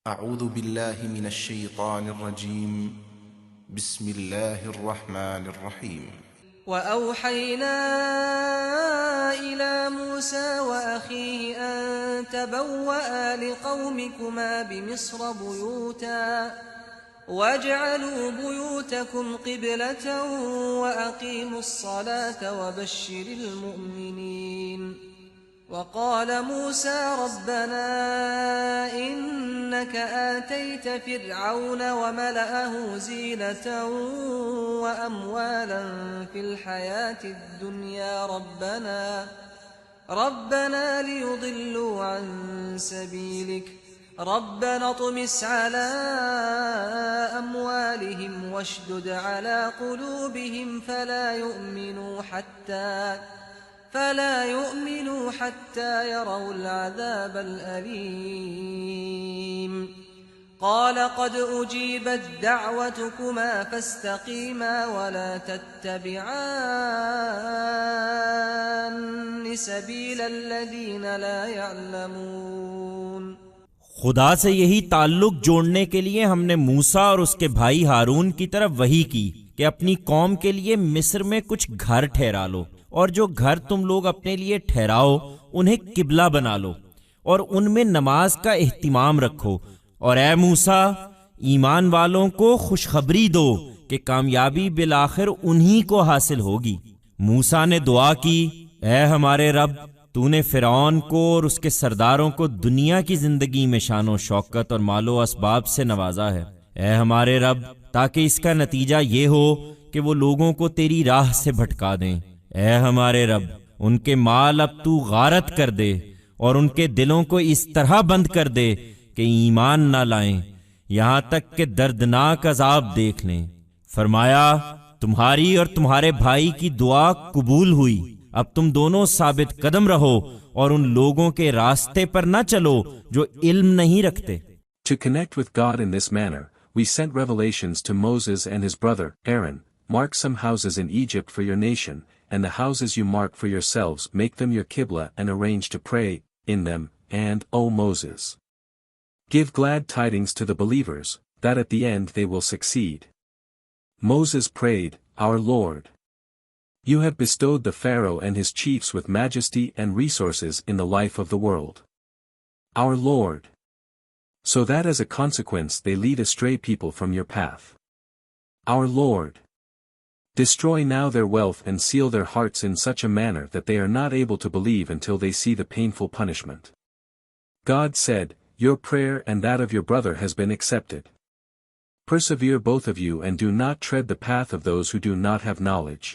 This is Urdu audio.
أعوذ بالله من الشيطان الرجيم. بسم الله الرحمن الرحيم. وأوحينا إلى موسى وأخيه أن تبوأ لقومكما بمصر بيوتا واجعلوا بيوتكم قبلة وأقيموا الصلاة وبشر المؤمنين. وقال موسى ربنا إنك آتيت فرعون وملأه زينة وأموالا في الحياة الدنيا ربنا ليضلوا عن سبيلك ربنا اطمس على أموالهم واشدد على قلوبهم فلا يؤمنوا حتى يروا العذاب الأليم. قال قد أجيبت دعوتكما فاستقيما ولا تتبعان سبيل الذين لا يعلمون. خدا سے یہی تعلق جوڑنے کے لیے ہم نے موسیٰ اور اس کے بھائی ہارون کی طرف وحی کی کہ اپنی قوم کے لیے مصر میں کچھ گھر ٹھہرا لو، اور جو گھر تم لوگ اپنے لیے ٹھہراؤ انہیں قبلہ بنا لو اور ان میں نماز کا اہتمام رکھو، اور اے موسیٰ ایمان والوں کو خوشخبری دو کہ کامیابی بالآخر انہی کو حاصل ہوگی۔ موسیٰ نے دعا کی، اے ہمارے رب، تو نے فرعون کو اور اس کے سرداروں کو دنیا کی زندگی میں شان و شوکت اور مال و اسباب سے نوازا ہے، اے ہمارے رب، تاکہ اس کا نتیجہ یہ ہو کہ وہ لوگوں کو تیری راہ سے بھٹکا دیں۔ اے ہمارے رب، ان کے مال اب تو غارت کر دے اور ان کے دلوں کو اس طرح بند کر دے کہ ایمان نہ لائیں یہاں تک کہ دردناک عذاب دیکھ لیں۔ فرمایا، تمہاری اور تمہارے بھائی کی دعا قبول ہوئی، اب تم دونوں ثابت قدم رہو اور ان لوگوں کے راستے پر نہ چلو جو علم نہیں رکھتے۔ To connect with God in this manner, we sent revelations to Moses and his brother, Aaron. Mark some houses in Egypt for your nation, and the houses you mark for yourselves make them your Qibla and arrange to pray in them, and, O Moses, give glad tidings to the believers, that at the end they will succeed. Moses prayed, Our Lord, you have bestowed the Pharaoh and his chiefs with majesty and resources in the life of the world. Our Lord, so that as a consequence they lead astray people from your path. Our Lord, destroy now their wealth and seal their hearts in such a manner that they are not able to believe until they see the painful punishment. God said, Your prayer and that of your brother has been accepted. Persevere both of you and do not tread the path of those who do not have knowledge.